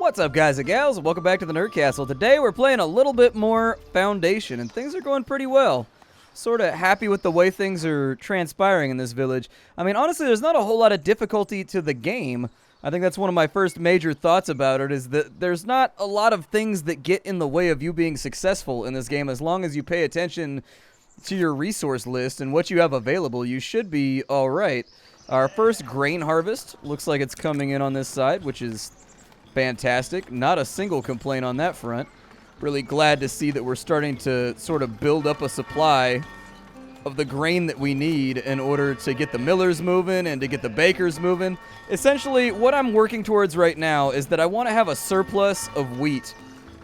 What's up, guys and gals, and welcome back to the Nerd Castle. Today we're playing a little bit more Foundation, and things are going pretty well. Sort of happy with the way things are transpiring in this village. I mean, honestly, there's not a whole lot of difficulty to the game. I think that's one of my first major thoughts about it, is that there's not a lot of things that get in the way of you being successful in this game. As long as you pay attention to your resource list and what you have available, you should be alright. Our first grain harvest looks like it's coming in on this side, which is fantastic. Not a single complaint on that front. Really glad to see that we're starting to sort of build up a supply of the grain that we need in order to get the millers moving and to get the bakers moving. Essentially, what I'm working towards right now is that I want to have a surplus of wheat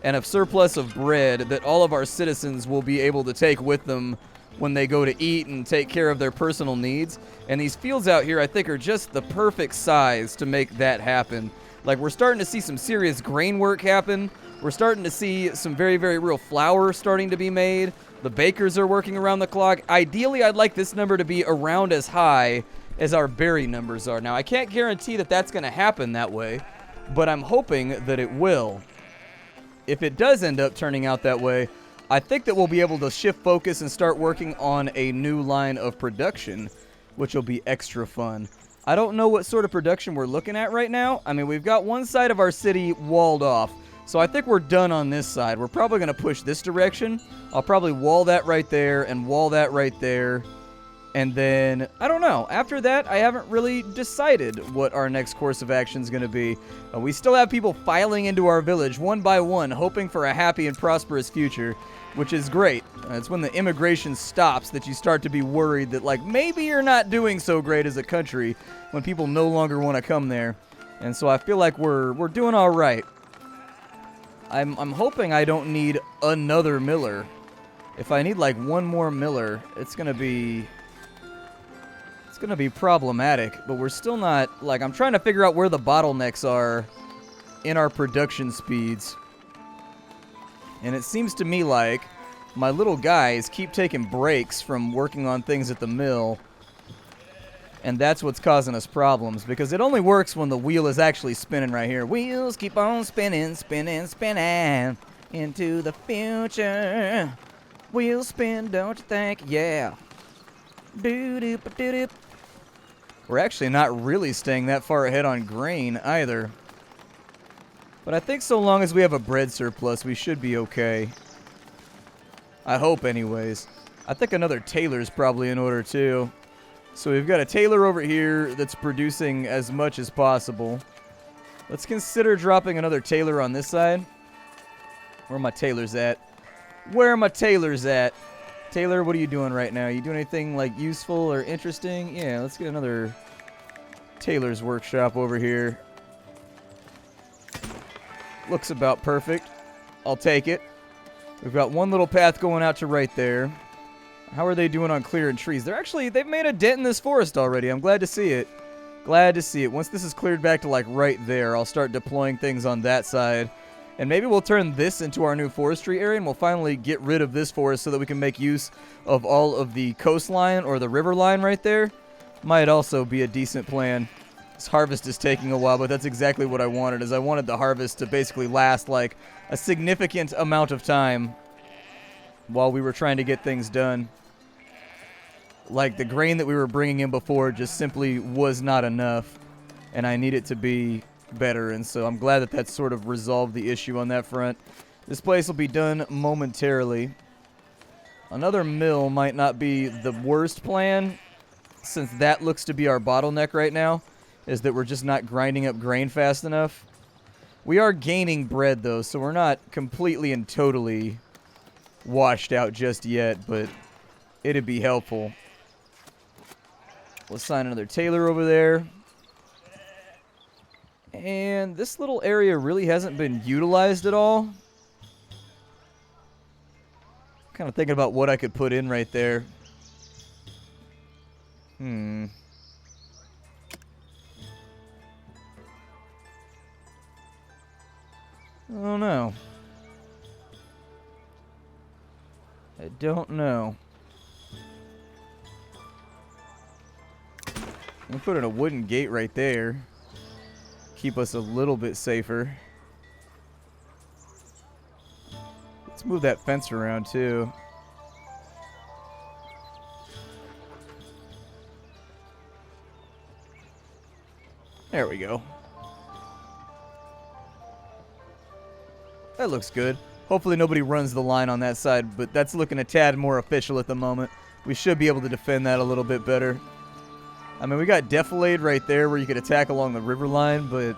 and a surplus of bread that all of our citizens will be able to take with them when they go to eat and take care of their personal needs. And these fields out here, I think, are just the perfect size to make that happen. Like, we're starting to see some serious grain work happen. We're starting to see some very, very real flour starting to be made. The bakers are working around the clock. Ideally, I'd like this number to be around as high as our berry numbers are. Now, I can't guarantee that that's going to happen that way, but I'm hoping that it will. If it does end up turning out that way, I think that we'll be able to shift focus and start working on a new line of production, which will be extra fun. I don't know what sort of production we're looking at right now. I mean, we've got one side of our city walled off, so I think we're done on this side. We're probably going to push this direction. I'll probably wall that right there and wall that right there. And then, I don't know. After that, I haven't really decided what our next course of action is going to be. We still have people filing into our village one by one, hoping for a happy and prosperous future, which is great. It's when the immigration stops that you start to be worried that, like, maybe you're not doing so great as a country when people no longer want to come there. And so I feel like we're doing all right. I'm hoping I don't need another miller. If I need like one more miller, it's gonna be problematic. But we're still not, like, I'm trying to figure out where the bottlenecks are in our production speeds. And it seems to me like my little guys keep taking breaks from working on things at the mill. And that's what's causing us problems, because it only works when the wheel is actually spinning right here. Wheels keep on spinning, spinning, spinning into the future. Wheels spin, don't you think? Yeah. Doo-doop-a-doo-doop. We're actually not really staying that far ahead on grain either. But I think so long as we have a bread surplus, we should be okay. I hope anyways. I think another tailor's probably in order too. So we've got a tailor over here that's producing as much as possible. Let's consider dropping another tailor on this side. Where are my tailors at? Where are my tailors at? Taylor, what are you doing right now? You doing anything like useful or interesting? Yeah, let's get another tailor's workshop over here. Looks about perfect. I'll take it. We've got one little path going out to right there. How are they doing on clearing trees? They've made a dent in this forest already. I'm glad to see it. Glad to see it. Once this is cleared back to like right there, I'll start deploying things on that side. And maybe we'll turn this into our new forestry area, and we'll finally get rid of this forest so that we can make use of all of the coastline or the river line right there. Might also be a decent plan. This harvest is taking a while, but that's exactly what I wanted, is I wanted the harvest to basically last like a significant amount of time while we were trying to get things done. Like, the grain that we were bringing in before just simply was not enough, and I need it to be better, and so I'm glad that that's sort of resolved the issue on that front. This place will be done momentarily. Another mill might not be the worst plan, since that looks to be our bottleneck right now, is that we're just not grinding up grain fast enough. We are gaining bread, though, so we're not completely and totally washed out just yet, but it'd be helpful. We'll assign another tailor over there. And this little area really hasn't been utilized at all. Kind of thinking about what I could put in right there. I don't know. I don't know. I'm gonna put in a wooden gate right there. Keep us a little bit safer. Let's move that fence around, too. There we go. That looks good. Hopefully nobody runs the line on that side, but that's looking a tad more official at the moment. We should be able to defend that a little bit better. I mean, we got Defilade right there where you could attack along the river line, but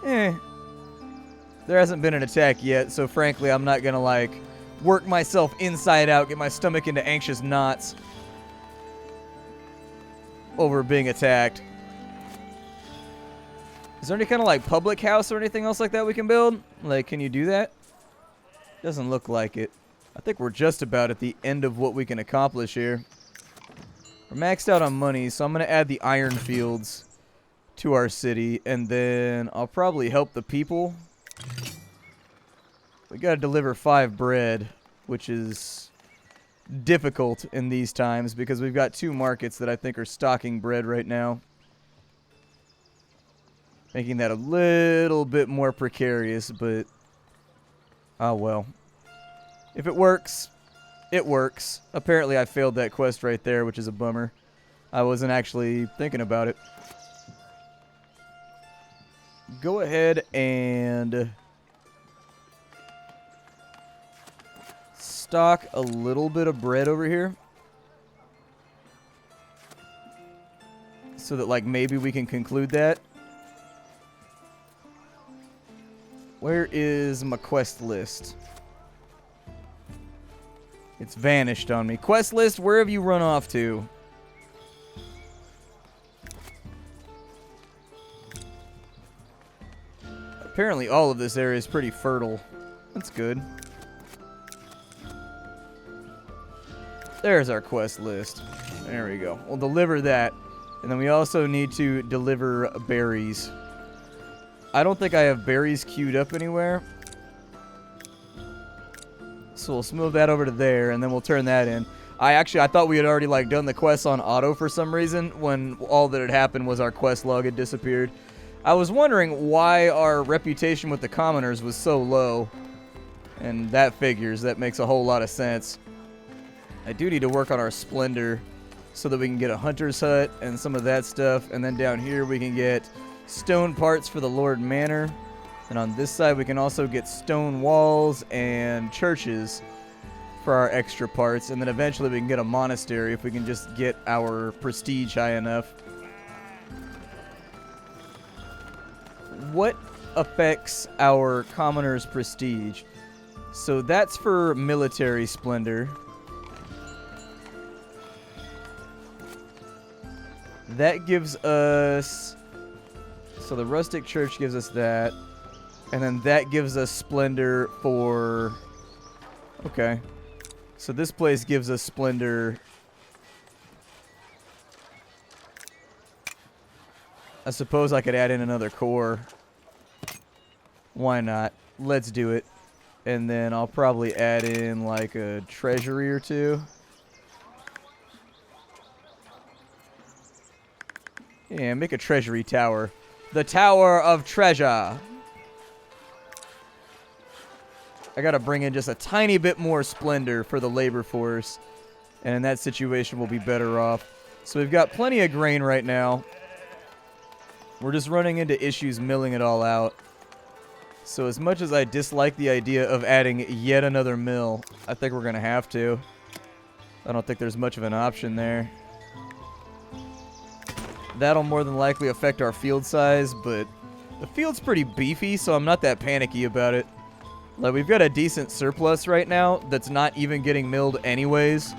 there hasn't been an attack yet, so frankly, I'm not going to, like, work myself inside out, get my stomach into anxious knots over being attacked. Is there any kind of, like, public house or anything else like that we can build? Like, can you do that? Doesn't look like it. I think we're just about at the end of what we can accomplish here. We're maxed out on money, so I'm going to add the iron fields to our city, and then I'll probably help the people. We got to deliver 5 bread, which is difficult in these times because we've got 2 markets that I think are stocking bread right now, making that a little bit more precarious, but oh well. If it works, it works. Apparently I failed that quest right there, which is a bummer. I wasn't actually thinking about it. Go ahead and stock a little bit of bread over here, so that, like, maybe we can conclude that. Where is my quest list? It's vanished on me. Quest list, where have you run off to? Apparently all of this area is pretty fertile. That's good. There's our quest list. There we go. We'll deliver that. And then we also need to deliver berries. I don't think I have berries queued up anywhere. So we'll move that over to there, and then we'll turn that in. I thought we had already, like, done the quest on auto for some reason, when all that had happened was our quest log had disappeared. I was wondering why our reputation with the commoners was so low. And that figures. That makes a whole lot of sense. I do need to work on our splendor so that we can get a hunter's hut and some of that stuff. And then down here we can get stone parts for the Lord Manor. And on this side we can also get stone walls and churches for our extra parts. And then eventually we can get a monastery if we can just get our prestige high enough. What affects our commoner's prestige? So that's for military splendor. That gives us... So the rustic church gives us that. And then that gives us splendor for... Okay. So this place gives us splendor. I suppose I could add in another core. Why not? Let's do it. And then I'll probably add in like a treasury or two. Yeah, make a treasury tower. The Tower of Treasure. I gotta bring in just a tiny bit more splendor for the labor force. And in that situation, we'll be better off. So we've got plenty of grain right now. We're just running into issues milling it all out. So as much as I dislike the idea of adding yet another mill, I think we're gonna have to. I don't think there's much of an option there. That'll more than likely affect our field size, but the field's pretty beefy, so I'm not that panicky about it. Like, we've got a decent surplus right now that's not even getting milled anyways.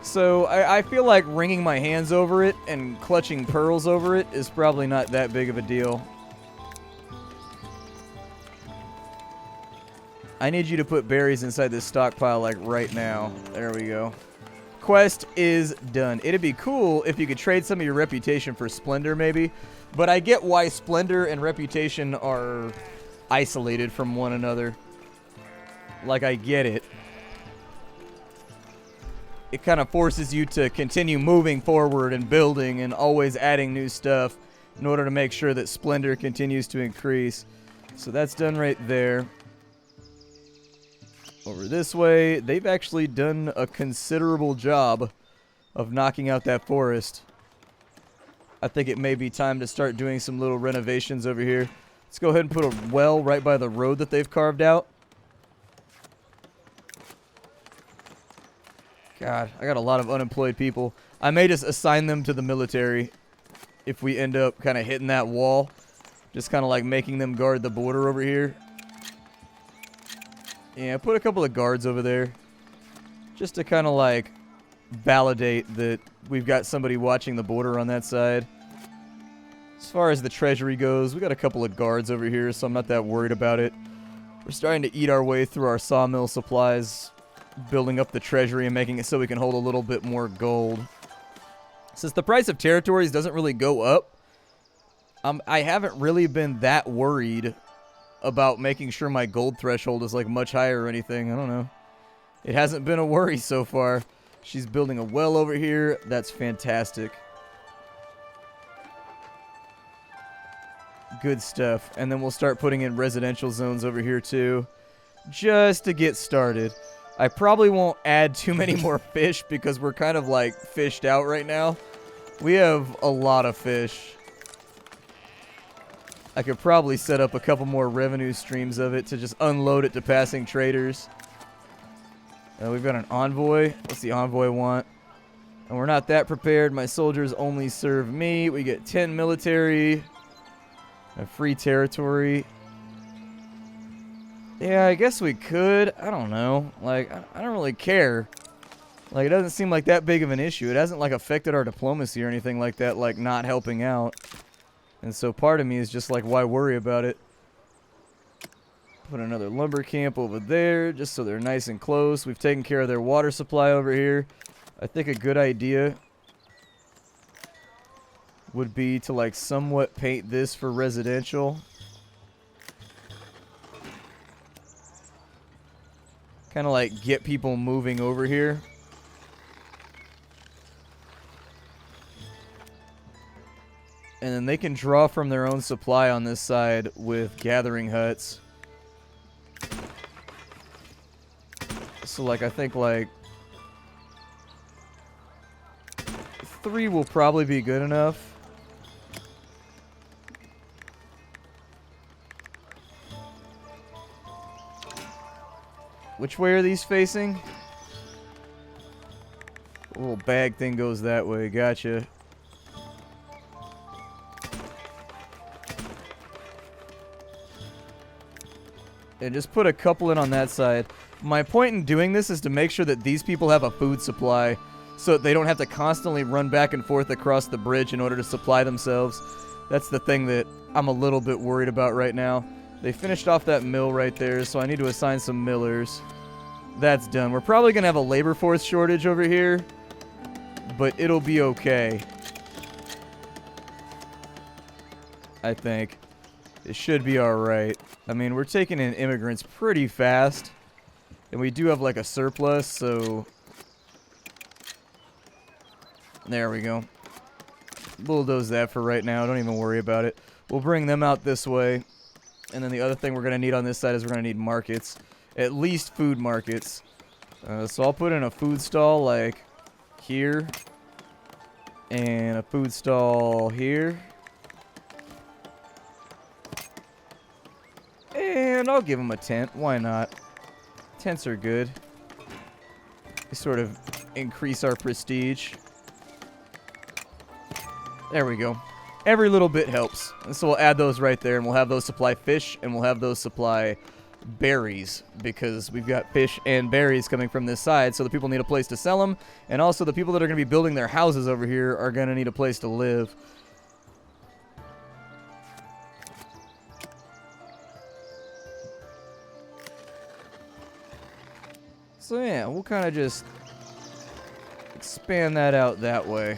So I feel like wringing my hands over it and clutching pearls over it is probably not that big of a deal. I need you to put berries inside this stockpile, like, right now. There we go. Quest is done. It'd be cool if you could trade some of your reputation for splendor, maybe. But I get why splendor and reputation are isolated from one another. Like, I get it. It kind of forces you to continue moving forward and building and always adding new stuff in order to make sure that splendor continues to increase. So that's done right there. Over this way, they've actually done a considerable job of knocking out that forest. I think it may be time to start doing some little renovations over here. Let's go ahead and put a well right by the road that they've carved out. God, I got a lot of unemployed people. I may just assign them to the military if we end up kind of hitting that wall. Just kind of like making them guard the border over here. Yeah, put a couple of guards over there. Just to kind of like validate that we've got somebody watching the border on that side. As far as the treasury goes, we got a couple of guards over here, so I'm not that worried about it. We're starting to eat our way through our sawmill supplies, building up the treasury and making it so we can hold a little bit more gold. Since the price of territories doesn't really go up, I haven't really been that worried about making sure my gold threshold is like much higher or anything. I don't know. It hasn't been a worry so far. She's building a well over here. That's fantastic. Good stuff. And then we'll start putting in residential zones over here too, just to get started. I probably won't add too many more fish because we're kind of like fished out right now. We have a lot of fish. I could probably set up a couple more revenue streams of it to just unload it to passing traders. We've got an envoy. What's the envoy want? And we're not that prepared. My soldiers only serve me. We get 10 military. A free territory. Yeah, I guess we could. I don't know. Like, I don't really care. Like, it doesn't seem like that big of an issue. It hasn't, like, affected our diplomacy or anything like that, like, not helping out. And so part of me is just like, why worry about it? Put another lumber camp over there, just so they're nice and close. We've taken care of their water supply over here. I think a good idea would be to, like, somewhat paint this for residential. Kind of like get people moving over here. And then they can draw from their own supply on this side with gathering huts. So, like, I think, like, 3 will probably be good enough. Which way are these facing? The little bag thing goes that way. Gotcha. And just put a couple in on that side. My point in doing this is to make sure that these people have a food supply so that they don't have to constantly run back and forth across the bridge in order to supply themselves. That's the thing that I'm a little bit worried about right now. They finished off that mill right there, so I need to assign some millers. That's done. We're probably going to have a labor force shortage over here, but it'll be okay. I think. It should be alright. I mean, we're taking in immigrants pretty fast, and we do have like a surplus, so there we go. Bulldoze that for right now. Don't even worry about it. We'll bring them out this way. And then the other thing we're going to need on this side is we're going to need markets. At least food markets. So I'll put in a food stall like here. And a food stall here. And I'll give them a tent. Why not? Tents are good. They sort of increase our prestige. There we go. Every little bit helps. And so we'll add those right there, and we'll have those supply fish, and we'll have those supply berries, because we've got fish and berries coming from this side, so the people need a place to sell them, and also the people that are going to be building their houses over here are going to need a place to live. So yeah, we'll kind of just expand that out that way.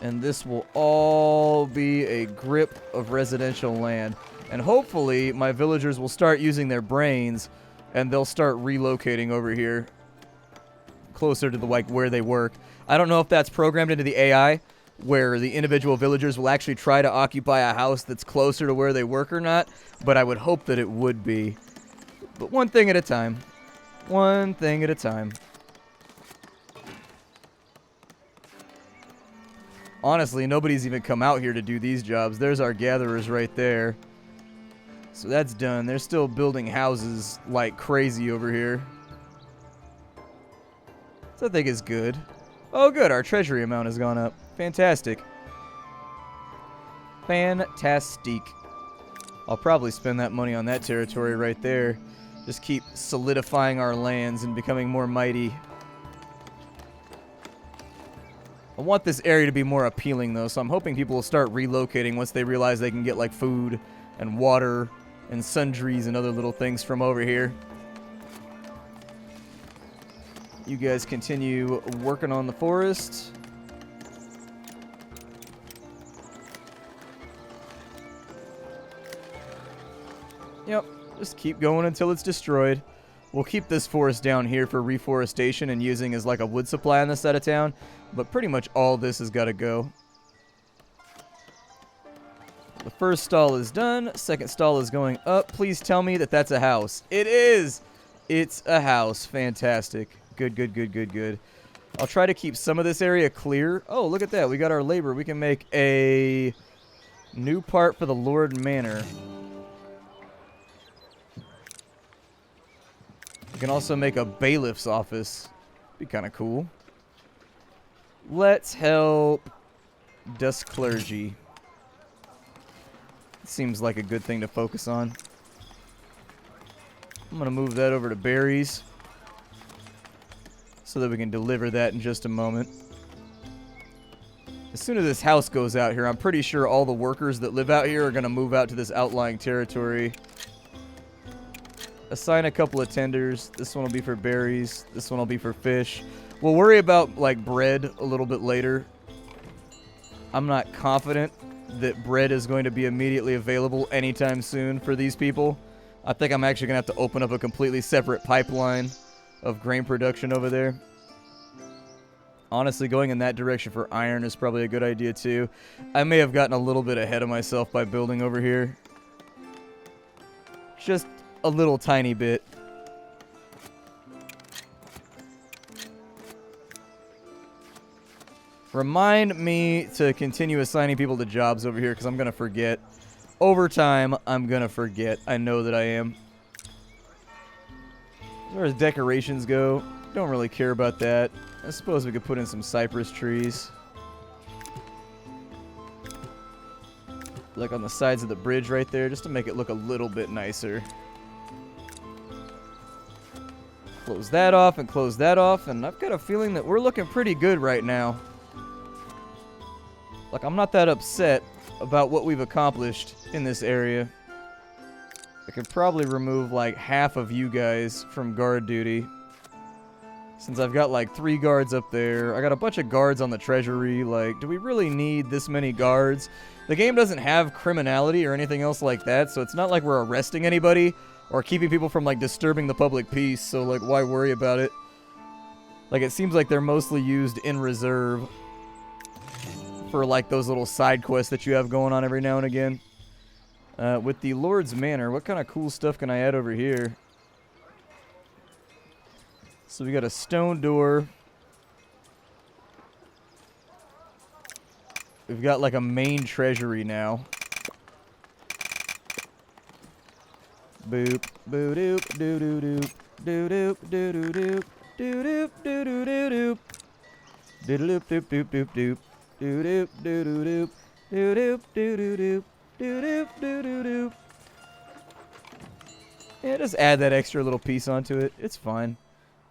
And this will all be a grip of residential land. And hopefully my villagers will start using their brains and they'll start relocating over here closer to the like where they work. I don't know if that's programmed into the AI where the individual villagers will actually try to occupy a house that's closer to where they work or not, but I would hope that it would be. But one thing at a time. One thing at a time. Honestly, nobody's even come out here to do these jobs. There's our gatherers right there. So that's done. They're still building houses like crazy over here. So I think it's good. Oh, good. Our treasury amount has gone up. Fantastic. Fantastic. I'll probably spend that money on that territory right there. Just keep solidifying our lands and becoming more mighty. I want this area to be more appealing, though, so I'm hoping people will start relocating once they realize they can get, like, food and water and sundries and other little things from over here. You guys continue working on the forest. Yep, just keep going until it's destroyed. We'll keep this forest down here for reforestation and using as like a wood supply on this side of town, but pretty much all this has got to go. The first stall is done. Second stall is going up. Please tell me that that's a house. It is! It's a house. Fantastic. Good, good, good, good, good. I'll try to keep some of this area clear. Oh, look at that. We got our labor. We can make a new part for the Lord Manor. We can also make a bailiff's office. Be kind of cool. Let's help Dust Clergy. Seems like a good thing to focus on. I'm going to move that over to berries so that we can deliver that in just a moment. As soon as this house goes out here, I'm pretty sure all the workers that live out here are going to move out to this outlying territory. Assign a couple of tenders. This one will be for berries. This one will be for fish. We'll worry about, like, bread a little bit later. I'm not confident that bread is going to be immediately available anytime soon for these people. I think I'm actually going to have to open up a completely separate pipeline of grain production over there. Honestly, going in that direction for iron is probably a good idea too. I may have gotten a little bit ahead of myself by building over here. Just a little tiny bit. Remind me to continue assigning people to jobs over here because I'm going to forget. Over time, I'm going to forget. I know that I am. As far as decorations go, don't really care about that. I suppose we could put in some cypress trees. Like on the sides of the bridge right there, just to make it look a little bit nicer. Close that off and close that off, and I've got a feeling that we're looking pretty good right now. Like, I'm not that upset about what we've accomplished in this area. I could probably remove, like, half of you guys from guard duty. Since I've got, like, 3 guards up there. I got a bunch of guards on the treasury. Like, do we really need this many guards? The game doesn't have criminality or anything else like that, so it's not like we're arresting anybody or keeping people from, like, disturbing the public peace, so, like, why worry about it? Like, it seems like they're mostly used in reserve for, like, those little side quests that you have going on every now and again. With the Lord's Manor, what kind of cool stuff can I add over here? So we got a stone door. We've got, like, a main treasury now. Boop, boo doop, doo doo doop, doo doop, doo doo doop, doo doop, doo doo doo doop, doo doop doop doop doop doop, doo doop doo doo doop, doo doop doo doo doop, doo doop doo doo doop. Yeah, just add that extra little piece onto it. It's fine.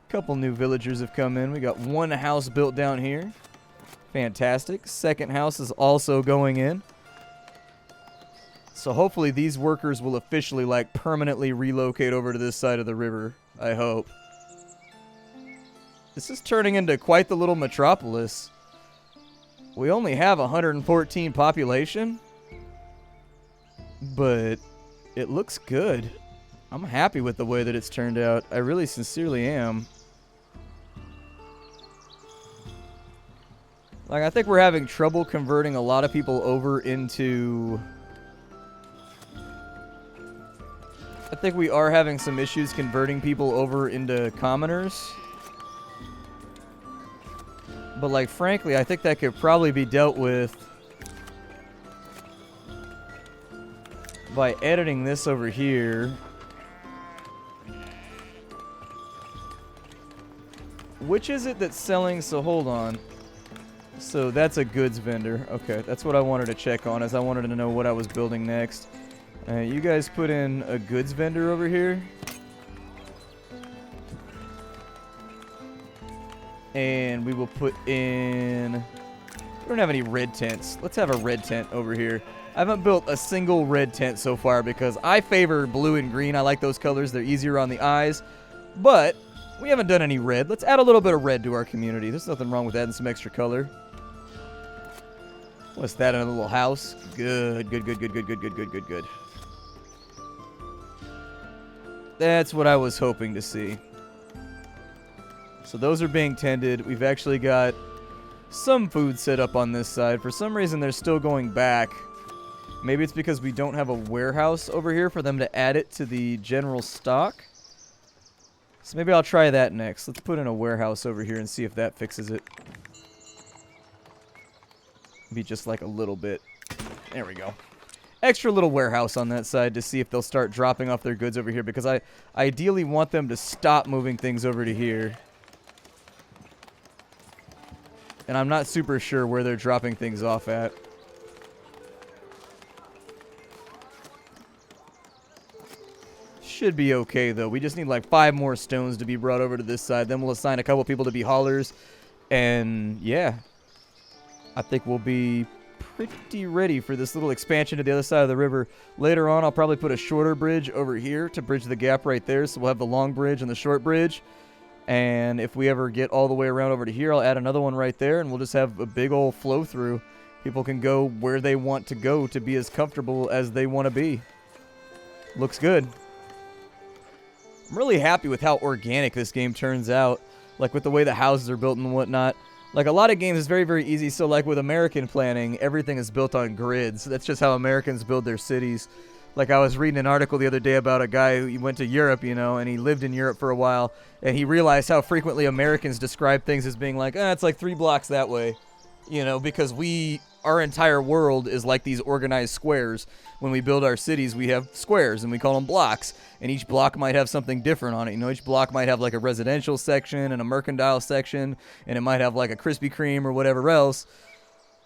A couple new villagers have come in. We got one house built down here. Fantastic. Second house is also going in. So hopefully these workers will officially, like, permanently relocate over to this side of the river. I hope. This is turning into quite the little metropolis. We only have 114 population. But it looks good. I'm happy with the way that it's turned out. I really sincerely am. Like, I think we're having trouble converting a lot of people over into I think we are having some issues converting people over into commoners. But, like, frankly, I think that could probably be dealt with by editing this over here. Which is it that's selling? So, hold on. So, that's a goods vendor. Okay, that's what I wanted to check on, as I wanted to know what I was building next. You guys put in a goods vendor over here. And we will put in... We don't have any red tents. Let's have a red tent over here. I haven't built a single red tent so far because I favor blue and green. I like those colors. They're easier on the eyes. But we haven't done any red. Let's add a little bit of red to our community. There's nothing wrong with adding some extra color. What's that in a little house? Good, good, good, good, good, good, good, good, good, good. That's what I was hoping to see. So those are being tended. We've actually got some food set up on this side. For some reason, they're still going back. Maybe it's because we don't have a warehouse over here for them to add it to the general stock. So maybe I'll try that next. Let's put in a warehouse over here and see if that fixes it. Be just like a little bit. There we go. Extra little warehouse on that side to see if they'll start dropping off their goods over here, because I ideally want them to stop moving things over to here. And I'm not super sure where they're dropping things off at. Should be okay, though. We just need like 5 more stones to be brought over to this side. Then we'll assign a couple people to be haulers. And yeah, I think we'll be pretty ready for this little expansion to the other side of the river. Later on, I'll probably put a shorter bridge over here to bridge the gap right there. So we'll have the long bridge and the short bridge. And if we ever get all the way around over to here, I'll add another one right there, and we'll just have a big old flow through. People can go where they want to go to be as comfortable as they want to be. Looks good. I'm really happy with how organic this game turns out. Like with the way the houses are built and whatnot. Like a lot of games, it's very, very easy. So like with American planning, everything is built on grids. That's just how Americans build their cities. Like I was reading an article the other day about a guy who went to Europe, you know, and he lived in Europe for a while, and he realized how frequently Americans describe things as being like, it's like 3 blocks that way, you know, because our entire world is like these organized squares. When we build our cities, we have squares, and we call them blocks, and each block might have something different on it. You know, each block might have like a residential section and a mercantile section, and it might have like a Krispy Kreme or whatever else.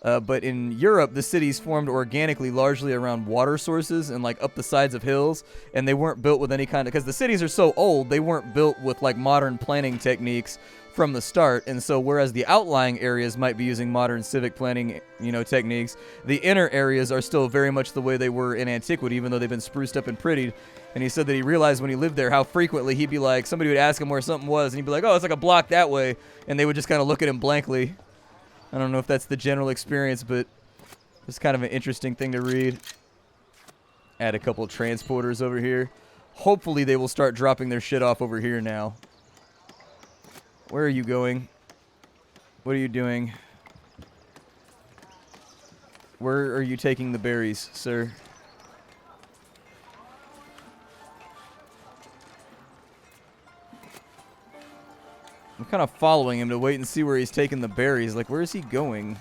But in Europe, the cities formed organically largely around water sources and like up the sides of hills, and they weren't built with any kind of, because the cities are so old, they weren't built with like modern planning techniques from the start. And so whereas the outlying areas might be using modern civic planning, you know, techniques, the inner areas are still very much the way they were in antiquity, even though they've been spruced up and prettied. And he said that he realized when he lived there how frequently he'd be like, somebody would ask him where something was, and he'd be like, oh, it's like a block that way, and they would just kind of look at him blankly. I don't know if that's the general experience, but it's kind of an interesting thing to read. Add a couple of transporters over here. Hopefully they will start dropping their shit off over here now. Where are you going? What are you doing? Where are you taking the berries, sir? I'm kind of following him to wait and see where he's taking the berries. Like, where is he going?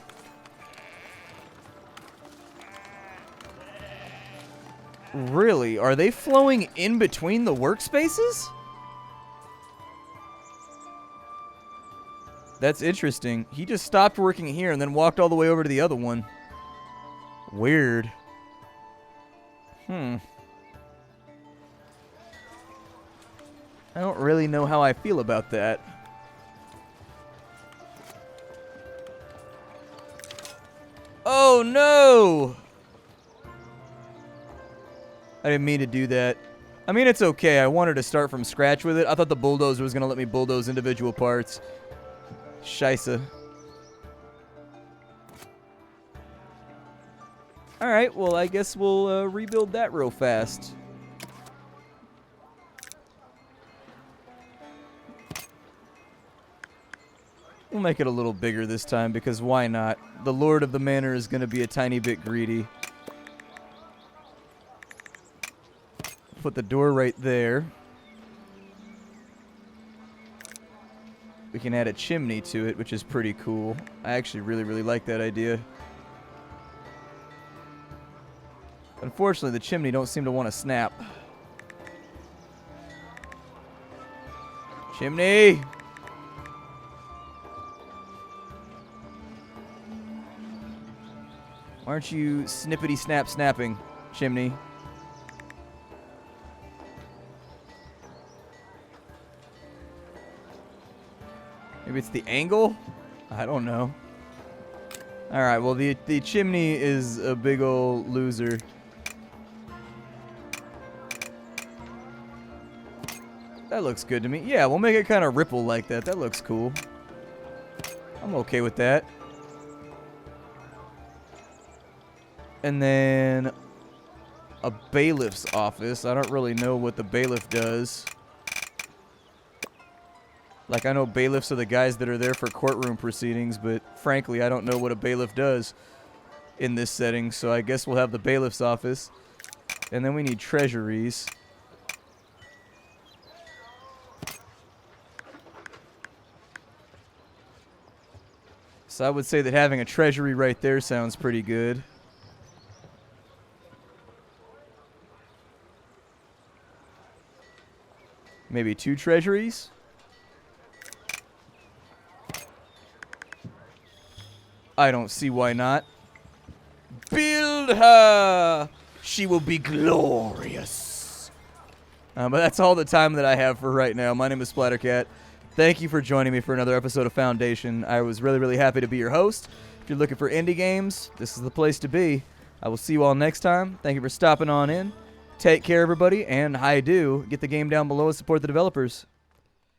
Really? Are they flowing in between the workspaces? That's interesting. He just stopped working here and then walked all the way over to the other one. Weird. I don't really know how I feel about that. Oh, no! I didn't mean to do that. I mean, it's okay. I wanted to start from scratch with it. I thought the bulldozer was going to let me bulldoze individual parts. Scheisse. Alright, well, I guess we'll rebuild that real fast. We'll make it a little bigger this time, because why not? The Lord of the Manor is going to be a tiny bit greedy. put the door right there. We can add a chimney to it, which is pretty cool. I actually really like that idea. Unfortunately, the chimney don't seem to want to snap. Chimney! Why aren't you snippety snap snapping, chimney? Maybe it's the angle? I don't know. Alright, well the chimney is a big old loser. That looks good to me. Yeah, we'll make it kind of ripple like that. That looks cool. I'm okay with that. And then a bailiff's office. I don't really know what the bailiff does. Like, I know bailiffs are the guys that are there for courtroom proceedings, but frankly, I don't know what a bailiff does in this setting, so I guess we'll have the bailiff's office. And then we need treasuries. So I would say that having a treasury right there sounds pretty good. Maybe 2 treasuries? I don't see why not. Build her! She will be glorious. But that's all the time that I have for right now. My name is Splattercat. Thank you for joining me for another episode of Foundation. I was really happy to be your host. If you're looking for indie games, this is the place to be. I will see you all next time. Thank you for stopping on in. Take care, everybody, and hi-do. Get the game down below and support the developers.